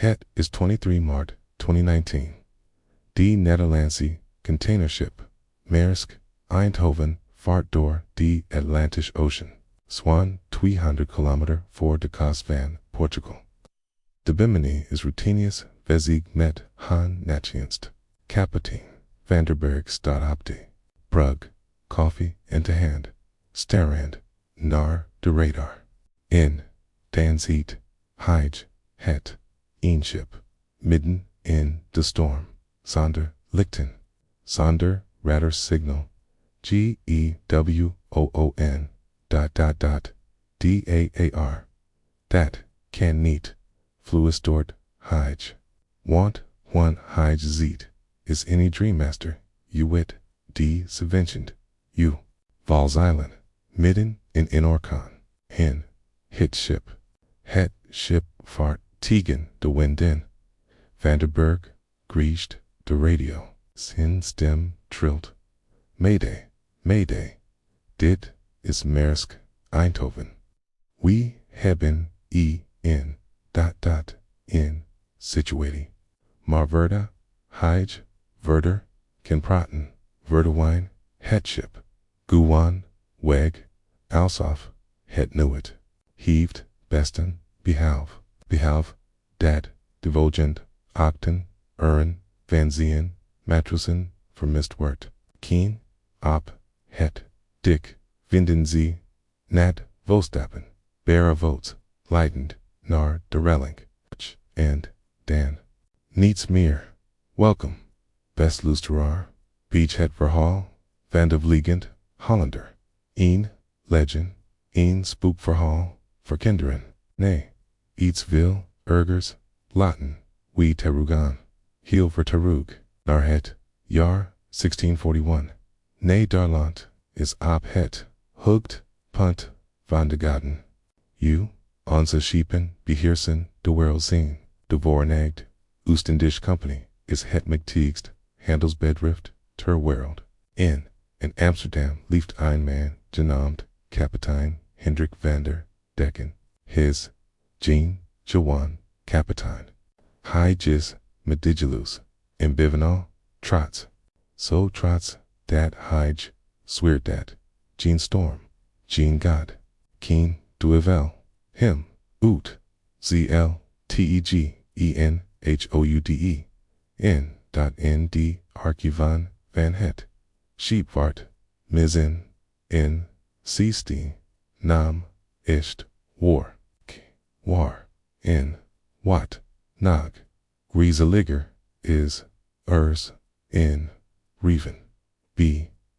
Het is 23 Maart 2019. Die Nederlandse container ship, Maersk, Eindhoven, vaart door the Atlantic Ocean. Swan 200 kilometer voor de kust van Portugal. De bemini is routinius vezig met han nachienst. Kapitein Vanderberg staat op de brug, koffie in de hand, starend naar de radar. In dan ziet hij het schip midden in de storm, zonder lichten, zonder radar signal, GEWOON ... DAAR. Dat kan niet vloeistort hij. Want hij ziet is any dreammaster, you wit, die subventioned, you, Vals Island, midden in orkaan, het schip. Het schip vaart tegen de wind in. Vanderberg griest de radio. Zijn stem trilt. Mayday, mayday. Dit is Maersk, Eindhoven. We hebben in situatie. Maar hij, verder, kan praten, verdwijn, het schip. Guan, weg, alsof, het nuet. Heaved, besten, behalve, dat, divulgent, achten, uren, vanzien, matrosen, vermist wordt. Keen, op, het, dik, vinden ze, nat, vostappen, bare votes, leidend, naar de relling, and, dan. Niets meer. Welcome, best luisteraar, beach het verhaal, van de Vliegende Hollander. Een legend, een spookverhaal, voor kinderen. Nee, iets wil, ergers, laten, we terugaan. Heel voor terug, naar het, jaar, 1641. Nederland is op het, hoogte, punt, van de gaten. Onze schepen beheersen de wereldzee. De Vorenegd, Oostendisch Company is het machtigst handelsbedrift ter wereld. In Amsterdam leeft een man genaamd kapitein Hendrik van der Decken. His, Johan, kapitein. Hij is medicalus, en bovenal trots. So trots dat hij zweert dat, geen storm, geen God, geen duivel, hem, uit, ZLTEGENHOUDE, in die archivan van het scheepvaart, missen, in, sieste, naam, ist, war, in, wat, nog, griezeliger, is, in, Reven,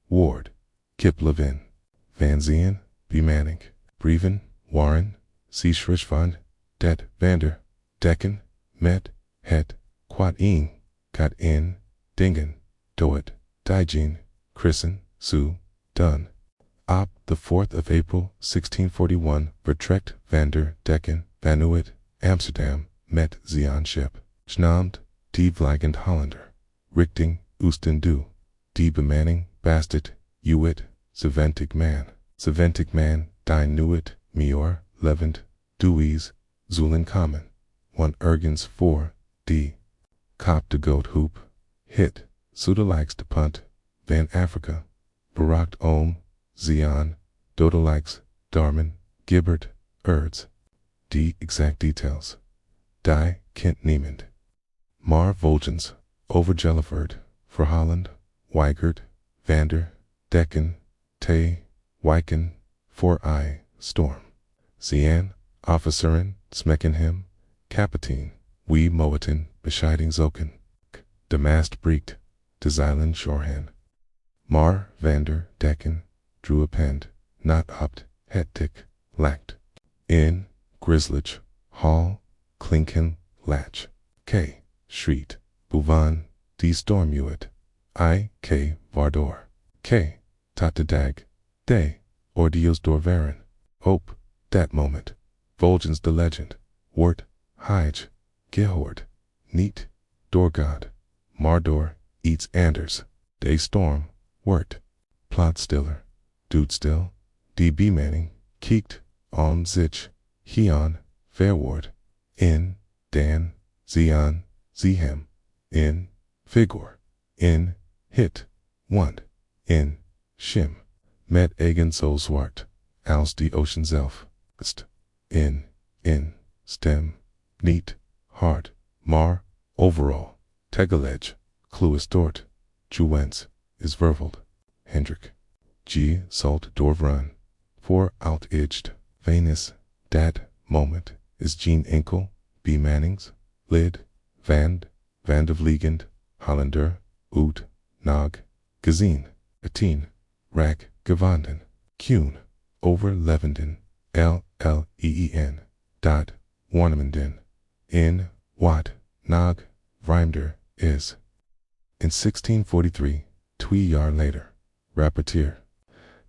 ward, kiplevin, vanzien, bemanning, breven, waren, Seeschrift van, dat vander, dekken, met, het, kwad got in, dingen, doet, dijen, christen, su, done. Op the 4th of April 1641 vertrekt van der Decken vanuit Amsterdam met zijn schip, genaamd die Vliegende Hollander, richting Oostendu. Die bemanning bastet, uit, 70 man. 70 man, die nuet, meer, levend, dues, zullen komen. Want ergens voor, die, kop de goothoop, hit, zuidelijkste punt, van Afrika, berakt Zion, dodelijks, darmen, gibbert, die exact details. Die kent niemand. Maar volgens, overgeleverd, verhalen, weigert, vander, dekken, wijken, voor storm. Zien, officeren, smekken hem, kapitein, we moeten, bescheiding zoeken. De mast breekt, de zeilen shorehand. Maar vander, dekken, druepend, not opt, het tik, lacht. In, grizzlich, hall, klinken, latch. K, schriet, boevan, die stormuet. K, vardor. K, tot de dag, de, ordeels doorvaren. Op, dat moment, volgens de legend, wordt, hij, gehoord, niet, door God, maar door, iets anders. De storm, wordt, plotstiller, doodstil, die bemanning, kiekt, zich, hieon, verwoord, in, dan, Zeon, Zehem, in, Vigor, in, Hit, Wand, in, Shim, Met Egen zo zwart, als die ocean zelf, st, in, stem, niet, hard, maar, overall, tegeleg, kluis dort, juwens, is verveld, Hendrik, G, salt doorvrun, voor out-aged, Venus, dat, moment, is Jean Enkel, B. Mannings, Lid, Van de Vliegende Hollander, Oud, Nog, gezien, 18, Rack, gevonden, Kuhn, overlevenden, Leen, dot, Warnemenden, in, wat, Nog, Vrimder, is. In 1643, 2 jaar later, rapporteer.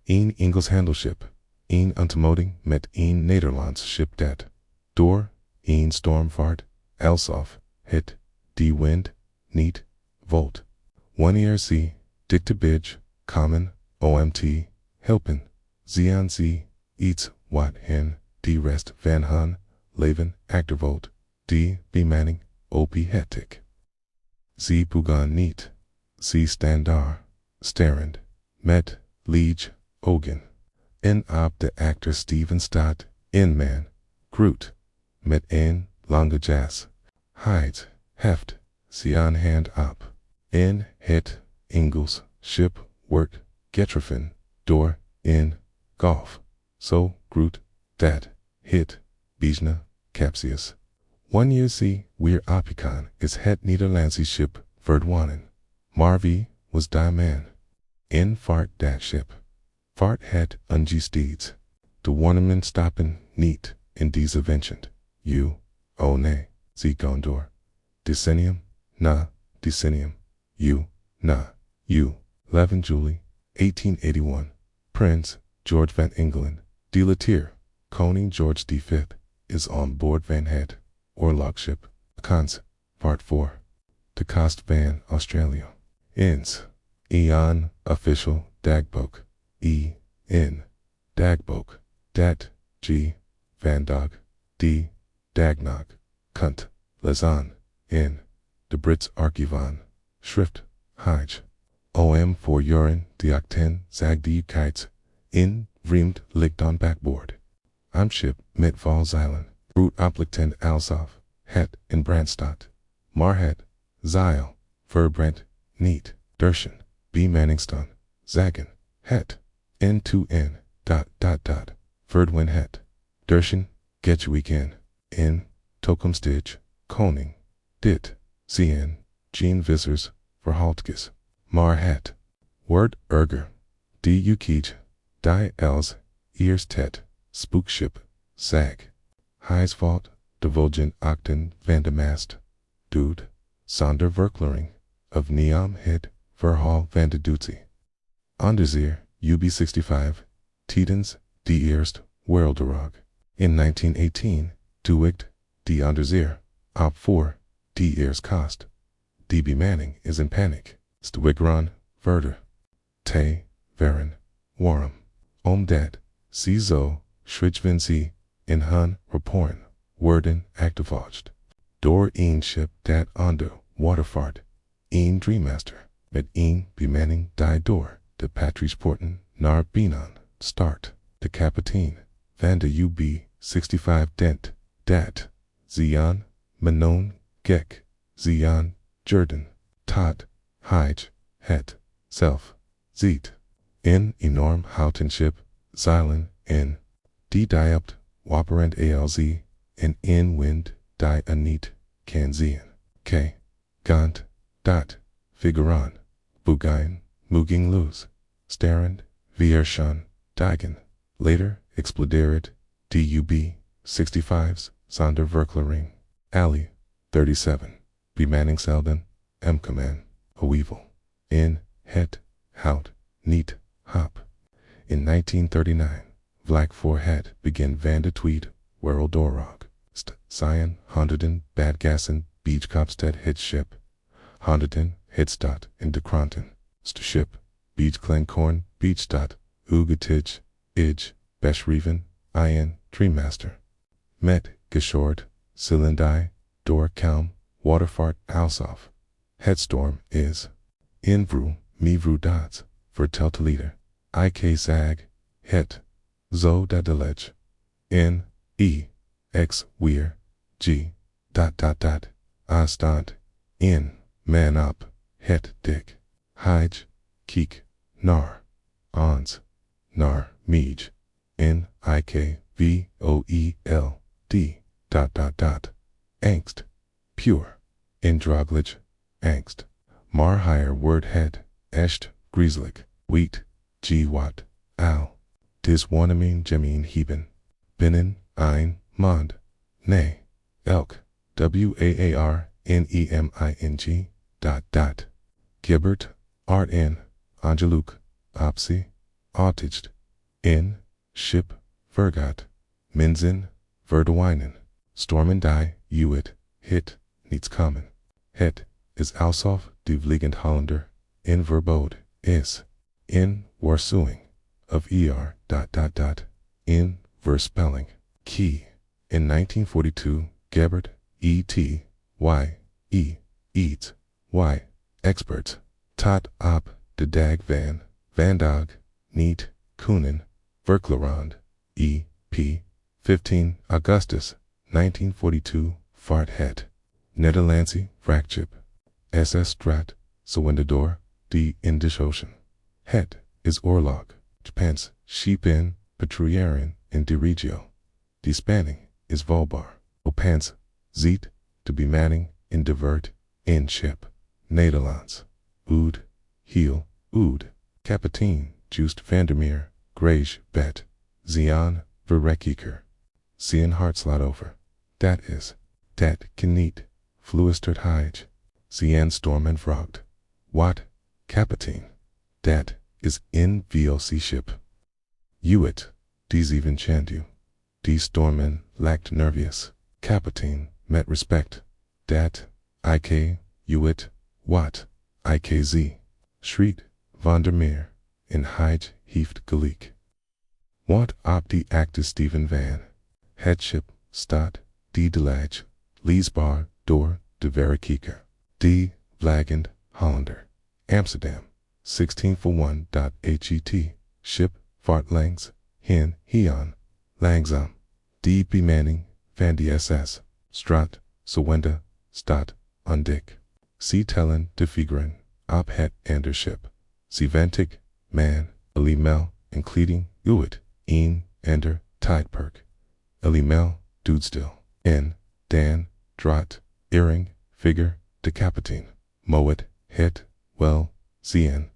Een Engels handelsschip, een ontmoeting met een Nederlands schip dat, door, een stormvaart, alsof, het, die wind, niet, volt. Wanneer ze, dikte bij, komen, omt, helpen, zien ze, iets, wat hen, die rest van hun, leven, achtervolgt, die bemanning, op het. Ze pugan niet, ze staan daar, starend, met, liege, ogen. En op de actor Steven staat, in man, Groot, met een, lange jas, hide, heft, ze aan hand op. In, het, Engels, schip, wordt, getroffen, door, in, golf. So, Groot, dat, hit, bijna, capsius. Wanneer ze, weer opgegaan, is het Nederlandse schip, verdwanen. Maar wie, was die man? In vaart dat schip. Vaart het Nog Steeds. De warnemen stoppen niet in deze wendend. Oh nee, ze gaan door. Decennium, na, decennium. Na, 11 July, 1881. Prince George van England, Delattier, Koning George V, is on board van het oorlogschip, Kans, vaart 4. De kust van Australia. Ins. Eon, official, dagboek. In, dagboek, dat, G, vandaag, D, dagnog, kunt, lezen, in, de Brits archivan, schrift, Hage, voor juren die acten zag die kites, in, vreemd ligt on backboard. Am schip met valzeilen, roet oplichtend alsof, het in brandstaat, maar het, zeil, verbrand, niet, derschen, bemanningston, zagen, het, N2N, verdwin het, derschen, getweek in, toekomstig, koning, dit, zien, Jean Vissers, verhaltjes, maar het, word erger, die ukiet, die els, eerst het, spookschip, zag, Heisvalt, de Volgen achten van de mast, dude, zonder verklaring, of naam het, verhaal van de duty. Onderzeer, UB65, Titans, die eerst, werelderog. In 1918, duikt, die onderzeer, op 4, die eerst kost. Die bemanning is in panic, stwigron, verder. Te, varen, warm. Omdat, ze zo, schrijven ze, in hun rapporten, worden achtervolgd. Door een schip dat onder watervaart, een dreammaster, met een bemanning die door de patrouilleporten naar binnen start. De kapitein van de UB65 dent, dat, Zion, Manon, Gek, Zion, Jordan, tot, Hige, het, zelf, ziet. In enorm houten schip, zeilen in, die diept, wapperend alz, in wind, die niet, kan zien. K, gant, dat, figuran, bugijn, moving loose, starend, weerschan, digen. Later, explodeerd, DUB, 65's, zonder verklaring. Ali, 37, bemanningselden, M-command, Hoevel. In, het, hout, niet, hop. In 1939, vlak voor het begin van de tweede wereldoorlog, zijn honderden badgassen beachkopstad het schip, honderden het stad in de kranten, schip, beachklenkorn, beachstad, ugetij, beschreven, dreammaster. Met, geshoord, cylindai, door kalm, watervaart Alsof. Het storm is. Invroe, mevroe daad, vertelt de lieder. Ik zag, het, zo dat de ledge. In, x, weer, g, stond, in, man op, het dik. Hij, kiek, naar, ons, naar, mij, in, voeld, angst, pure, indroglich, angst. Maar higher word het, echt, griezelig, wheat, wat, al. Dis wannemin gemeen heben. Binnen, ein, mond, nee, elk, warneming, Gibbert, art in, Angeluk, optie, autigd, in, schip, vergat, minzin, verdwijnen, stormen die, uwit, hit, niets komen. Het is Alsof de Vliegende Hollander, in verbod, is, in waarschuwing, of in verspelling, key, in 1942, Gebbert, eats, experts, tot op de dag van, vandaag, niet, kunnen, verklarend, p. 15 Augustus, 1942, vaart het, Nederlandse vrachtschip, SS Strat, door, die Indisch Ocean. Het is oorlog, Japans, schepen, patrouilleren in de regio. Die spanning is voelbaar. Opans, ziet, de bemanning in de vert, in schip, Nederlands, heel, kapitein, Joost Vandermeer, Grage, bet, Zian, verrekijker. Zien hartslaat over. Dat kan niet, fluistert hij. Zien storm en vraagt. Wat, kapitein? Dat is in VOC schip. Uwit, die zeven chandu. Die stormen lacked nervious. Kapitein, met respect. Dat, uwit, wat, ikz. Schriet, Vandermeer, in hij heeft gelijk. Wat op die acte Steven van. Het schip, staat, die de lag, leesbaar door de verrekijker. Die Vliegende Hollander. Amsterdam, 1641.het, schip, vaart langs, hian, langzaam. Die bemanning van die SS, straat, staat, ondik. Ze tellen de figuren, op het ander schip. Ze ventig, man, alimel, en kleding, uwit, ander, tijdperk. Alimel, doodstil. En, dan, draad, earring, figure, de kapitein. Moet, het, wel, zien,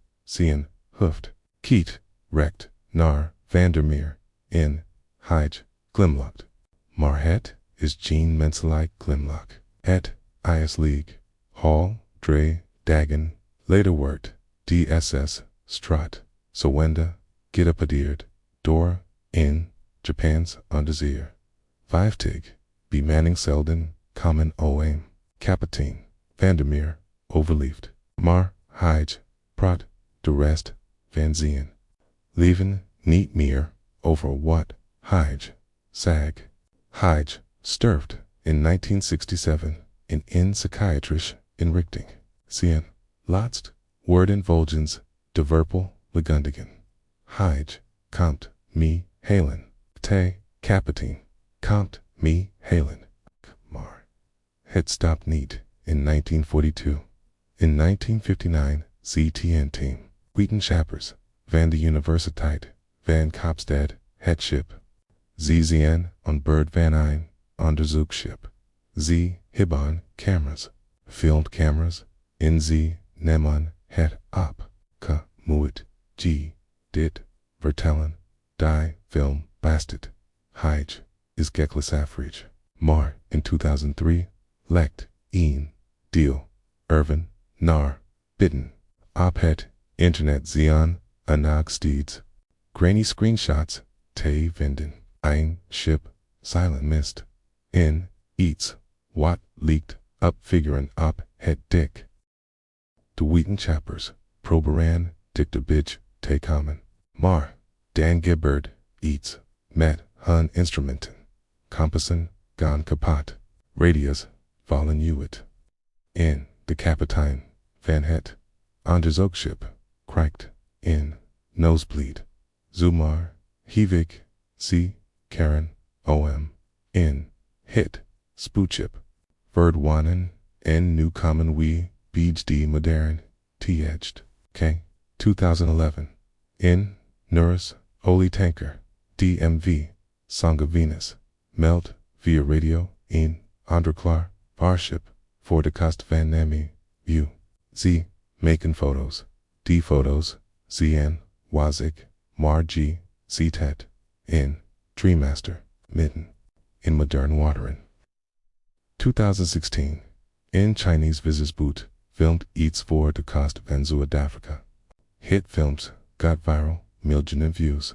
hoofd. Kiet, rekt, naar, Vandermeer, in, hij, glimlacht. Maar het is geen menselijk glimlach. Het, is league, hall, dagen, later wordt, DSS, straat, gedepadeerd, door, in, Japans onderzeer. 50, bemanning zelden, common oem, kapitein, Vandermeer, overleefd. Maar, hij, praat, de rest, van zien. Leven, niet meer, over wat, hij, zag. Hij, sterft, in 1967, in psychiatrische inrichting. Zien, laatst, worden volgens, de verpel, legendigen. Hij, komt, me, halen. Kapitein, komt, me, halen. Maar, het stopt niet, in 1942. In 1959, ZTN-team, wetenschappers, van de Universiteit, van Kaapstad, het schip. ZZN, on boord van een, onderzoekschip. Z, hebben, cameras, filmed cameras, in Z, nemen, het op, moet, dit, vertellen, die, film, bastard. Hij, is geklis afreach. Maar, in 2003, lekt, deal, Irvin, naar, bidden, op het, internet zian, Nog Steeds. Grainy screenshots, te vinden, ein, ship, silent mist. In, iets, wat, leaked, up figuren op, het dik. De wetenschappers, proberen, dik de bitch, te komen. Maar, Dan Gibbard, iets, met, hun instrumenten. Kompassen, gaan kapot. Radius, vallen uwit. in de kapitein van het onderzoekschip krijgt in nosebleed. Zomaar Hevik C. Karen OM in hit spookschip verdwanen en nu komen we bij de modern th k 2011 in Nurse olietanker DMV Sanga Venus meld via radio in onderklaar varschip voor de kast van Nami view z maken foto's die foto's zn wazik maar g ziet in Dreammaster midden in modern wateren. 2016 in Chinese vissersboot filmed iets voor de kust van Zuid-Afrika. Hit films got viral miljoenen views.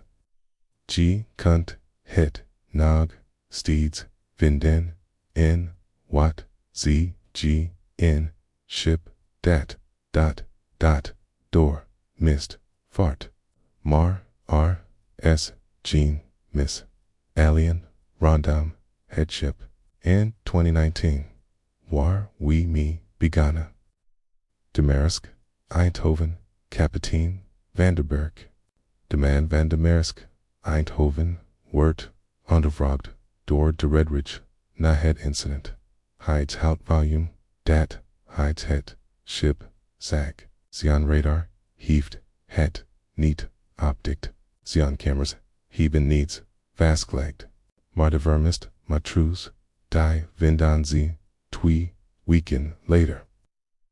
G kunt hit Nog Steeds vinden in wat z g in schip door mist fart maar s gene miss alien rondom headship in 2019 waar we me begonnen. De Maersk Eindhoven kapitein Vandenberg de man van de Maersk Eindhoven wordt ondervraagd door de Redridge na het incident. Hides hout volume dat hides het schip zag. Zion radar heeft het niet optikt. Zion cameras hebben niets vastgelegd. Maar de vermist matroes die vinden ze 2 weken later.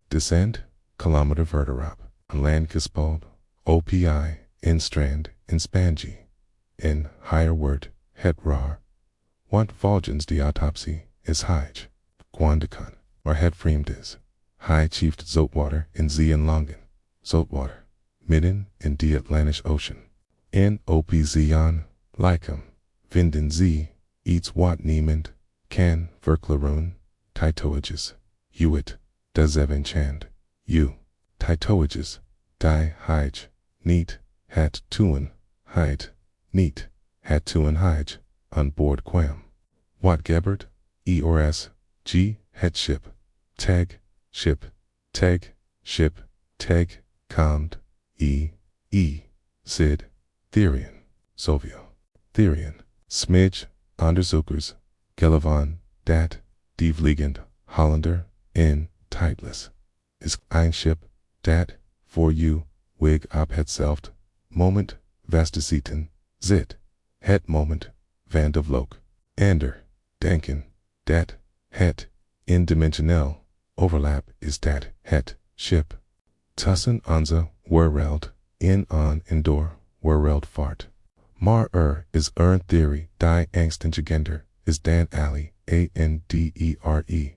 Descent kilometer verderop aan land gespald OPI in strand in Spanji in higher word het raar. Want volgens de autopsie is hij Quandakan maar het vreemd is. Hij chiefd zoutwater in zeeënlangen. Zoutwater midden in the Atlantic Ocean. In opzian lichem vinden ze iets wat niemand kan verklaren. Titoages het desevenchand titoages die hij niet het tuen niet het tuen hij on board kwam. Wat gebeurt ers g het schip tag ship tag komt sid Therian Sovio Therian smidge onderzoekers gelevan dat die Vliegende Hollander in titless is een schip dat voor you wig op hetzelfde moment vastgezeten zit. Het moment van de vloek. Ander denken dat het indimensioneel overlap is dat het schip tussen onze wereld in en door wereld vaart. Maar is een theorie die angst gender is dan ali ANDERE.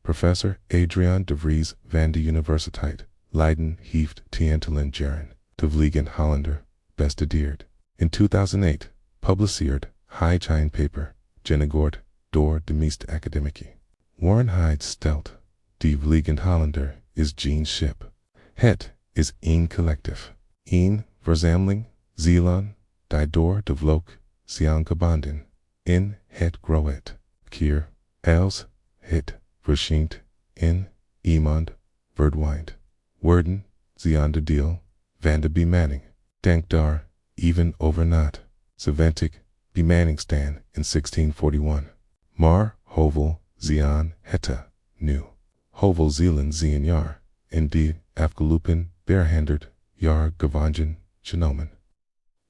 Professor Adriaan de Vries van de Universiteit Leiden heeft tientallen jaren de Vliegende Hollander bestudeerd. In 2008 publiceerd hij een paper genegoord door de meeste academici. Warren Hyde stelt, de Vliegende Hollander is geen schip. Het is een collectief, een verzameling zielen die door de vloek zijn gebonden in het groot keer als het verschijnt in iemand verdwijnt. Worden ze onderdeel van de bemanning. Denk daar even over na. 70 bemanningstan in 1641. Maar hoeveel zijn het nu? Hoeveel zielen zijn jaar in die afgelopen 100 jaar gevangen genomen?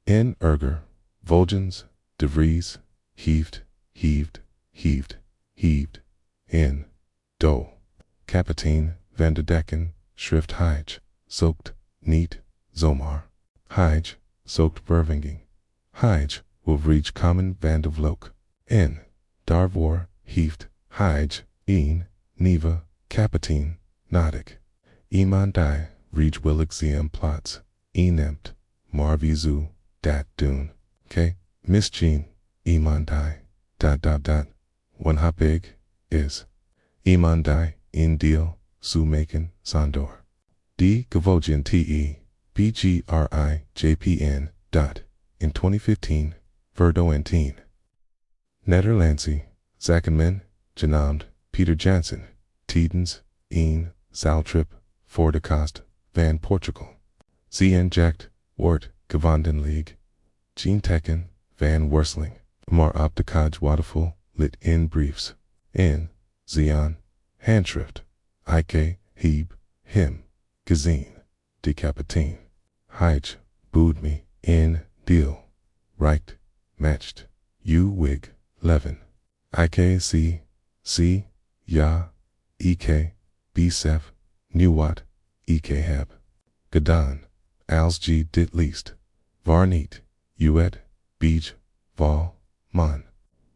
In erger, volgens de Vries heeft in do. Kapitein van de Dekken schrift hij zoekt niet zomaar. Hij zoekt vervanging. Hij wil reach komen van de vloek. En daarvoor heeft hij een nieuwe kapitein nodig. Iemand die reach willig zijn plaats inneemt, maar wie zou dat doen? Misschien iemand die wanhopig is. Iemand die een deal zou maken zonder. Die gevolgen BGRIJPN. In 2015 verdoen Nederlandse zakenman genaamd Peter Jansen tijdens een zaaltrip voor de kast van Portugal. Zien jacht wordt gevonden league. Geen teken van worsteling. Maar op de kaj waterful lit in briefs. In Zion handschrift. Ike heb him gezien. De kapitein. Hij bood me in deal. Right matched. U wig leven. Ike see ja ik besef nu wat ik heb gedaan als ge dit least. Var niet uit beach val man.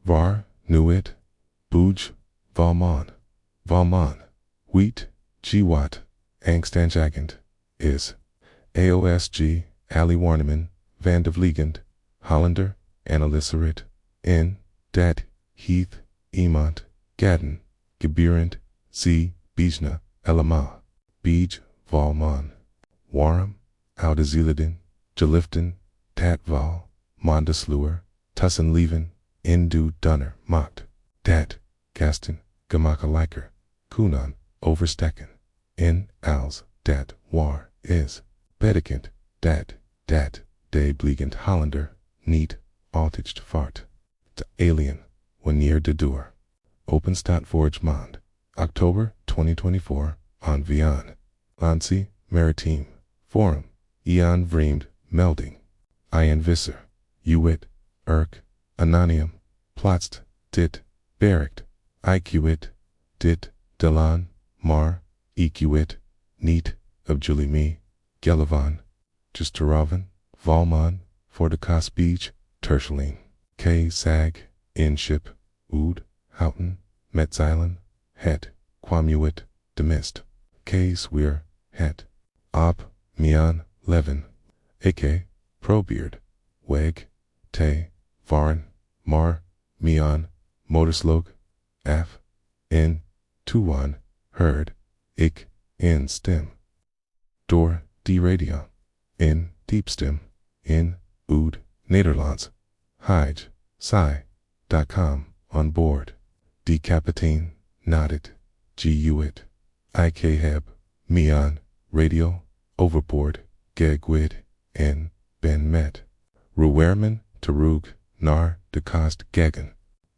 Var nu it booj val man. Wheat ge wat angstaanjagend is. AOSG Ali Warneman van de Vliegende Hollander analyserit in dat Heath iemand gaden gebierend zie bijna elema bij valman. Waarom oude zieleden geliften tatval mondesluer tussen leven in du dunner macht dat gasten gemakkelijker kunan overstekken in als dat war is betekent dat de Vliegende Hollander niet altijd vaart. De alien wanneer de deur openstaat vorig maand Oktober 2024 on Vian Lancy Maritime Forum Ian vreemd melding Ian Visser Uwit Anonium Platst dit Berkt IQit dit Delan Mar EQit niet of Julie me Gelavan Justeroven Valman voor de Kast Beach Terschelin K Sag in Ship Oud Houten Metzeilen Het Quamuit de Mist K Sweer Het Op Mian Levin Ike Probeard Weg Te Varen Mar Mian Motorslog Af In Tuan Heard Ik In Stem Door die radio in diepstem in Oud Nederlands Hij Sai.com on board. Die kapitein nodded. Guit. Ik heb Mian radio overboord gegwid en ben met Ruwerman terug naar de kast gegen.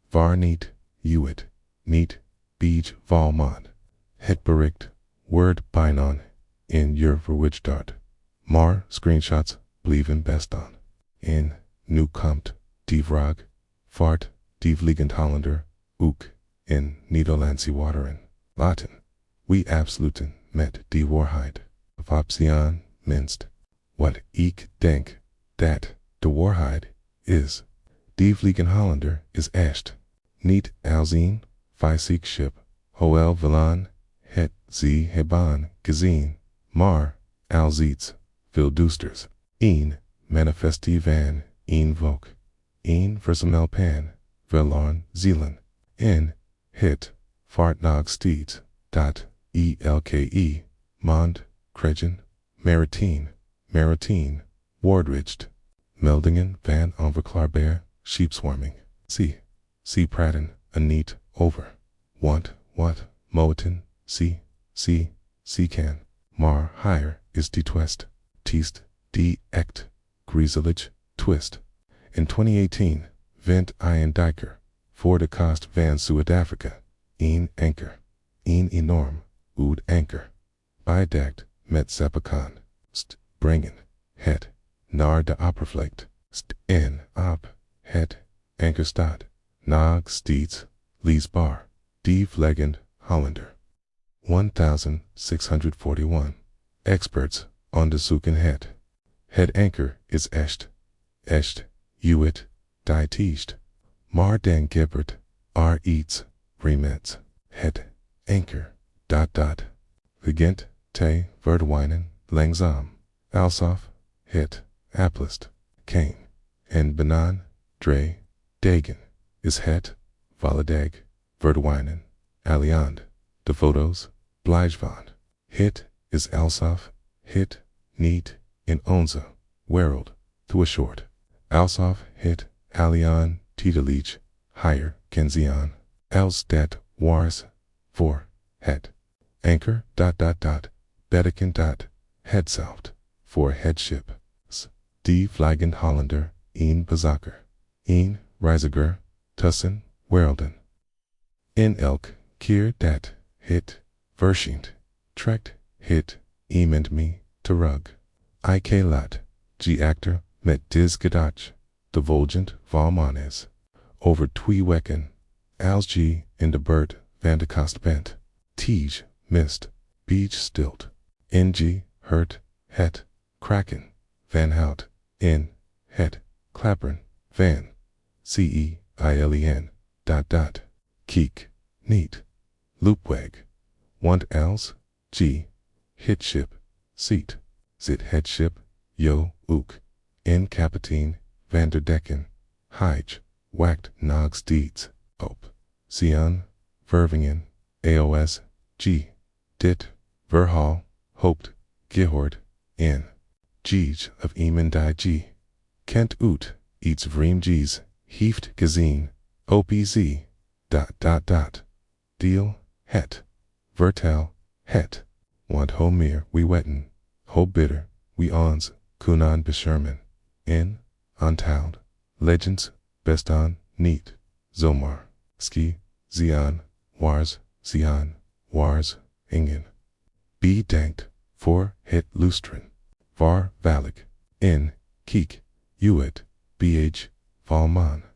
Var niet uit niet bij valman. Het bericht word bijnan in je verwijterd. Maar screenshots blijven bestaan. In nu komt die vraag vaart die Vliegende Hollander ook in Nederlandse wateren. Laten we afsluiten met die waarheid. Of option minst. Wat ik denk dat de waarheid is. Die Vliegende Hollander is echt. Niet als een vijfziek schip. Hoewel velan het ze hebben gezien. Maar als iets veel duisters. Een manifestie van een volk. Een verzamelpan verloren zielen. En het vaart nog steeds dat elke maand krijgen maritiem woordricht. Meldingen van onverklaarbaar scheepswarming. Ze praten er niet over. Want wat moten ze kan. Maar hier is die twist. Die echt griezelig twist. In 2018 wint Ian Diker voor de kast van Zuid-Afrika een anker. Een enorm oud anker. Beidekt met zeepakan. Brengen het naar de oppervlakte. En op het anker staat Nog Steeds leesbaar. Die Vliegende Hollander. 1641 experts onderzoeken het. Het anker is echt. Uit die tiest. Maar dan gebeurt iets remets. Het anker. Begint te verdwijnen langzaam. Alsof het aplist. Geen. En binnen 3 dagen is het volledig verdwijnen. Aliand. De foto's blijven. Het is alsof het niet in onze wereld toeschort. Alsof het alien titelig hier kan zien als dat was voor het anchor, betekent dat, headsout, voor het schip. Die Vliegende Hollander, een bezoeker, een reiziger, tussen werelden. In elk keer dat het verschijnt, trekt het iemand mee terug. Ik laat de actor met dit gedacht, de volgend van is. Over 2 weken, als je in de buurt van de kast bent, tiege, mist, beach stilt, in je hurt, het, kraken, van hout, in, het, klapperen, van, CEILEN, kiek, niet, loopweg, want als, g, het schip, zit het schip, jo, ook, in kapitein, van der Decken, hij, wakt Nog Steeds, op, Zion, Vervingen, AOS, G, dit, verhaal, hoopt, gehoord, in, G's of iemand die G, kent uit, iets vreemds, heeft gezien, OPZ, deel, het, vertel, het, want hoe meer we weten, hoe bitter we ons kunnen beschermen, in, onthoud, legends, bestaan niet, zomaar, ski, zian, wars, ingen. Bedankt voor het luisteren. Werkelijk, in, kiek, uit, bh, valman.